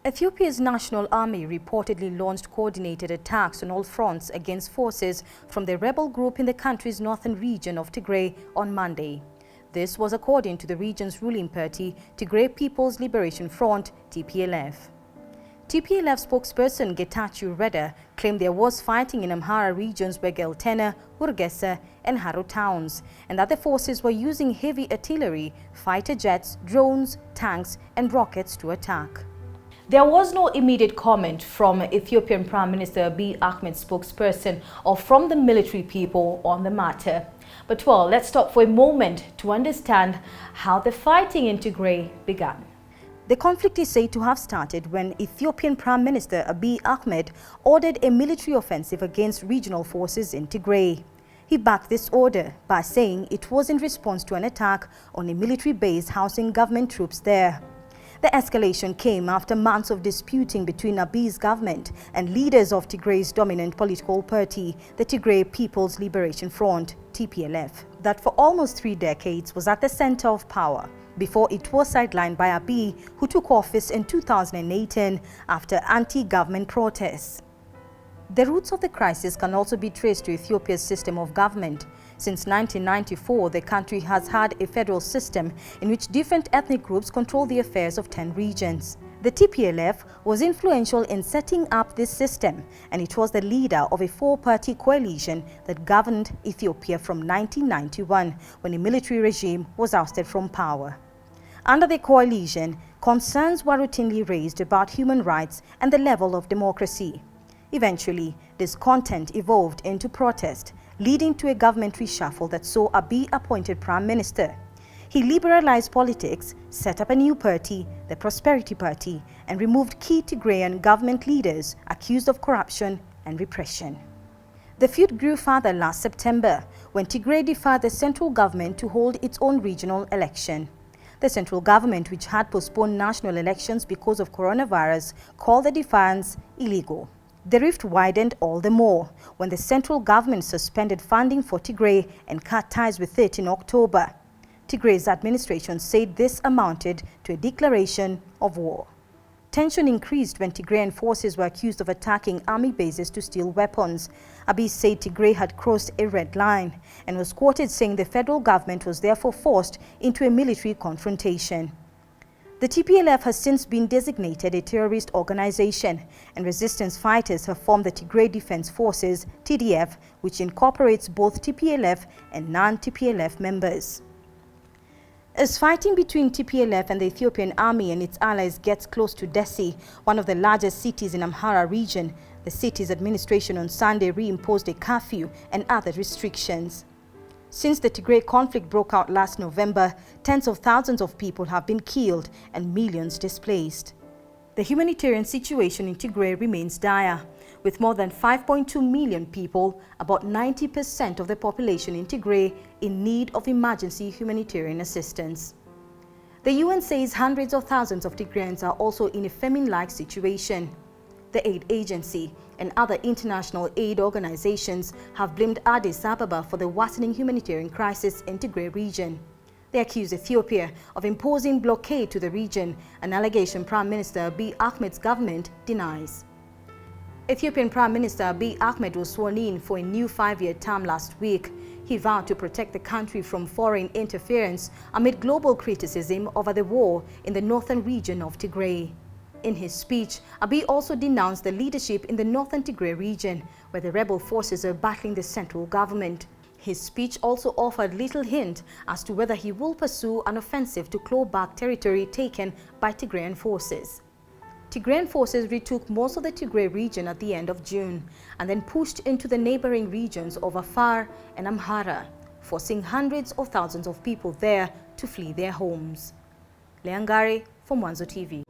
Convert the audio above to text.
Ethiopia's national army reportedly launched coordinated attacks on all fronts against forces from the rebel group in the country's northern region of Tigray on Monday. This was according to the region's ruling party, Tigray People's Liberation Front, TPLF. TPLF spokesperson Getachew Reda claimed there was fighting in Amhara regions Begeltena, Urgesa and Haro towns, and that the forces were using heavy artillery, fighter jets, drones, tanks and rockets to attack. There was no immediate comment from Ethiopian Prime Minister Abiy Ahmed's spokesperson or from the military people on the matter. But well, let's stop for a moment to understand how the fighting in Tigray began. The conflict is said to have started when Ethiopian Prime Minister Abiy Ahmed ordered a military offensive against regional forces in Tigray. He backed this order by saying it was in response to an attack on a military base housing government troops there. The escalation came after months of disputing between Abiy's government and leaders of Tigray's dominant political party, the Tigray People's Liberation Front, TPLF, that for almost 3 decades was at the center of power before it was sidelined by Abiy, who took office in 2018 after anti-government protests. The roots of the crisis can also be traced to Ethiopia's system of government. Since 1994, the country has had a federal system in which different ethnic groups control the affairs of 10 regions. The TPLF was influential in setting up this system, and it was the leader of a 4-party coalition that governed Ethiopia from 1991, when a military regime was ousted from power. Under the coalition, concerns were routinely raised about human rights and the level of democracy. Eventually, discontent evolved into protest, leading to a government reshuffle that saw Abiy appointed Prime Minister. He liberalized politics, set up a new party, the Prosperity Party, and removed key Tigrayan government leaders accused of corruption and repression. The feud grew further last September, when Tigray defied the central government to hold its own regional election. The central government, which had postponed national elections because of coronavirus, called the defiance illegal. The rift widened all the more when the central government suspended funding for Tigray and cut ties with it in October. Tigray's administration said this amounted to a declaration of war. Tension increased when Tigrayan forces were accused of attacking army bases to steal weapons. Abiy said Tigray had crossed a red line and was quoted saying the federal government was therefore forced into a military confrontation. The TPLF has since been designated a terrorist organization, and resistance fighters have formed the Tigray Defense Forces, TDF, which incorporates both TPLF and non-TPLF members. As fighting between TPLF and the Ethiopian army and its allies gets close to Dessie, one of the largest cities in Amhara region, the city's administration on Sunday reimposed a curfew and other restrictions. Since the Tigray conflict broke out last November, tens of thousands of people have been killed and millions displaced. The humanitarian situation in Tigray remains dire, with more than 5.2 million people, about 90% of the population in Tigray, in need of emergency humanitarian assistance. The UN says hundreds of thousands of Tigrayans are also in a famine-like situation. The aid agency and other international aid organizations have blamed Addis Ababa for the worsening humanitarian crisis in Tigray region. They accuse Ethiopia of imposing blockade to the region, an allegation Prime Minister Abiy Ahmed's government denies. Ethiopian Prime Minister Abiy Ahmed was sworn in for a new 5-year term last week. He vowed to protect the country from foreign interference amid global criticism over the war in the northern region of Tigray. In his speech, Abiy also denounced the leadership in the northern Tigray region, where the rebel forces are battling the central government. His speech also offered little hint as to whether he will pursue an offensive to claw back territory taken by Tigrayan forces. Tigrayan forces retook most of the Tigray region at the end of June and then pushed into the neighboring regions of Afar and Amhara, forcing hundreds of thousands of people there to flee their homes. Leangare for Mwanzo TV.